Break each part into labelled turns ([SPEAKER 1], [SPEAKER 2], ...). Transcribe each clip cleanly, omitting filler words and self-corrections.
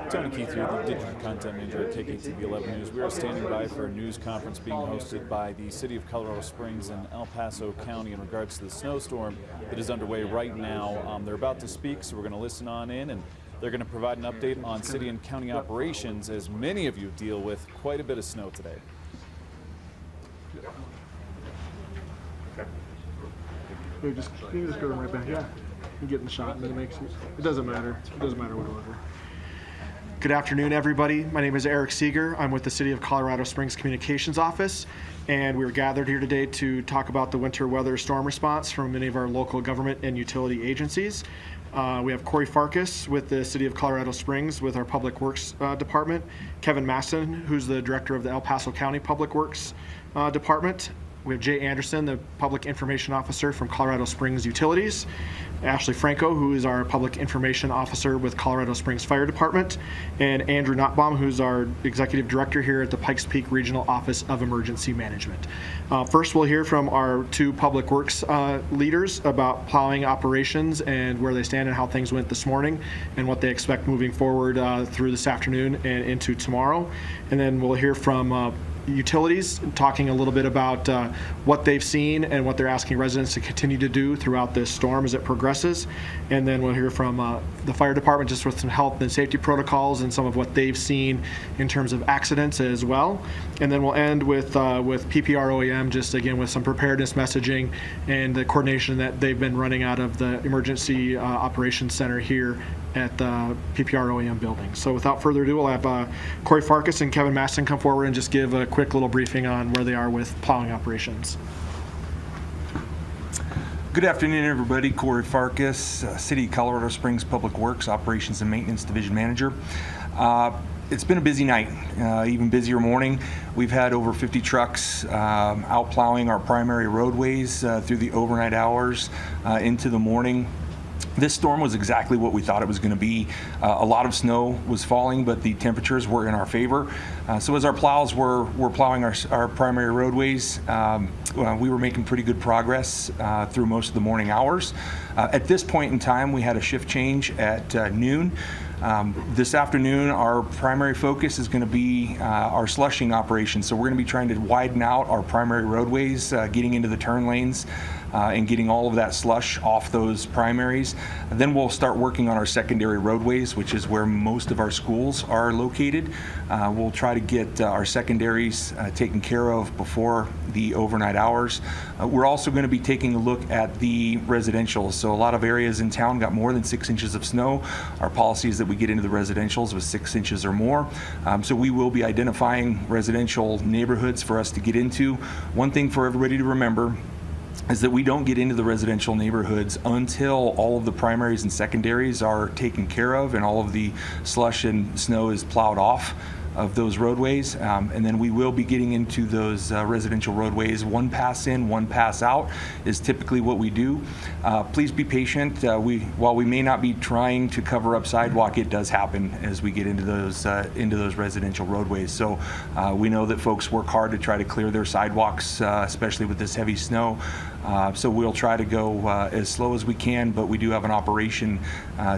[SPEAKER 1] Tony Keith here, the Digital Content Manager at KKTV 11 News. We are standing by for a news conference being hosted by the City of Colorado Springs and El Paso County in regards to the snowstorm that is underway right now. They're about to speak, so we're going to listen on in, and they're going to provide an update on city and county operations as many of you deal with quite a bit of snow today.
[SPEAKER 2] You just go right back. Yeah, you get in the shot, and then it doesn't matter. It doesn't matter what order. Good afternoon, everybody. My name is Eric Seeger. I'm with the City of Colorado Springs Communications Office, and we're gathered here today to talk about the winter weather storm response from many of our local government and utility agencies. We have Corey Farkas with the City of Colorado Springs with our Public Works Department, Kevin Masson, who's the Director of the El Paso County Public Works Department. We have Jay Anderson, the Public Information Officer from Colorado Springs Utilities, Ashley Franco, who is our Public Information Officer with Colorado Springs Fire Department, and Andrew Nottbaum, who's our Executive Director here at the Pikes Peak Regional Office of Emergency Management. First, we'll hear from our two Public Works leaders about plowing operations and where they stand and how things went this morning and what they expect moving forward through this afternoon and into tomorrow. And then we'll hear from utilities, talking a little bit about what they've seen and what they're asking residents to continue to do throughout this storm as it progresses. And then we'll hear from the fire department just with some health and safety protocols and some of what they've seen in terms of accidents as well. And then we'll end with PPR OEM, just again with some preparedness messaging and the coordination that they've been running out of the Emergency Operations Center here at the PPR OEM building. So without further ado, we'll have Corey Farkas and Kevin Masson come forward and just give a quick little briefing on where they are with plowing operations.
[SPEAKER 3] Good afternoon, everybody. Corey Farkas, City of Colorado Springs Public Works Operations and Maintenance Division Manager. It's been a busy night, even busier morning. We've had over 50 trucks out plowing our primary roadways through the overnight hours into the morning. This storm was exactly what we thought it was going to be. A lot of snow was falling, but the temperatures were in our favor. So as our plows were plowing our primary roadways, we were making pretty good progress through most of the morning hours. At this point in time, we had a shift change at noon. This afternoon, our primary focus is going to be our slushing operation. So we're going to be trying to widen out our primary roadways, getting into the turn lanes, and getting all of that slush off those primaries. And then we'll start working on our secondary roadways, which is where most of our schools are located. We'll try to get our secondaries taken care of before the overnight hours. We're also going to be taking a look at the residential. So a lot of areas in town got more than 6 inches of snow. Our policy is that we get into the residentials with 6 inches or more. So we will be identifying residential neighborhoods for us to get into. One thing for everybody to remember is that we don't get into the residential neighborhoods until all of the primaries and secondaries are taken care of and all of the slush and snow is plowed off of those roadways, and then we will be getting into those residential roadways. One pass in, one pass out is typically what we do. Please be patient. While we may not be trying to cover up sidewalk, it does happen as we get into those residential roadways. So we know that folks work hard to try to clear their sidewalks, especially with this heavy snow. So we'll try to go as slow as we can, but we do have an operation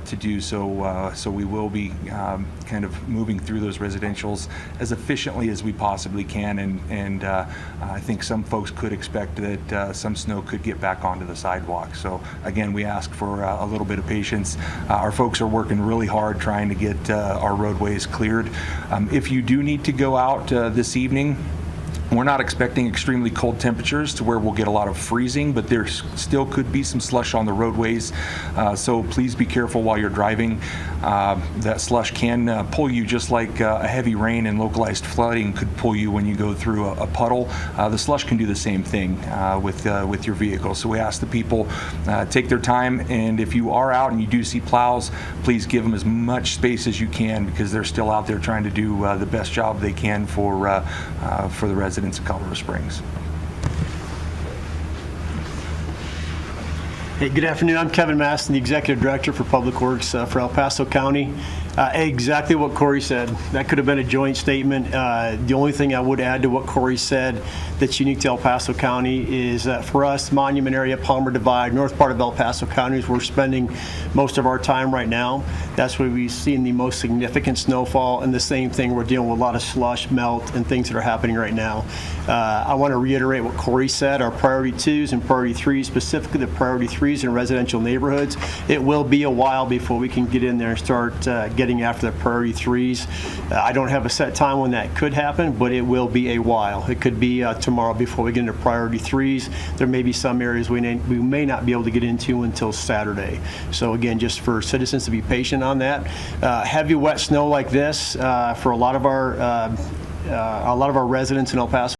[SPEAKER 3] to do so. So we will be kind of moving through those residentials as efficiently as we possibly can, and I think some folks could expect that some snow could get back onto the sidewalk. So again, we ask for a little bit of patience. Our folks are working really hard trying to get our roadways cleared. If you do need to go out this evening, we're not expecting extremely cold temperatures to where we'll get a lot of freezing, but there still could be some slush on the roadways. So please be careful while you're driving. That slush can pull you just like a heavy rain and localized flooding could pull you when you go through a puddle. The slush can do the same thing with your vehicle. So we ask the people take their time, and if you are out and you do see plows, please give them as much space as you can, because they're still out there trying to do the best job they can for the residents of Colorado Springs.
[SPEAKER 4] Hey, good afternoon. I'm Kevin Maston, the Executive Director for Public Works for El Paso County. Exactly what Corey said. That could have been a joint statement. The only thing I would add to what Corey said that's unique to El Paso County is that for us, Monument area, Palmer Divide, north part of El Paso County is where we're spending most of our time right now. That's where we've seen the most significant snowfall, and the same thing, we're dealing with a lot of slush, melt, and things that are happening right now. I want to reiterate what Corey said. Our priority 2s and priority 3s, specifically the priority 3s in residential neighborhoods, it will be a while before we can get in there and start getting after the priority 3s. I don't have a set time when that could happen, but it will be a while. It could be tomorrow before we get into priority 3s. There may be some areas we may not be able to get into until Saturday. So again, just for citizens to be patient on that. Heavy wet snow like this for a lot of our residents in El Paso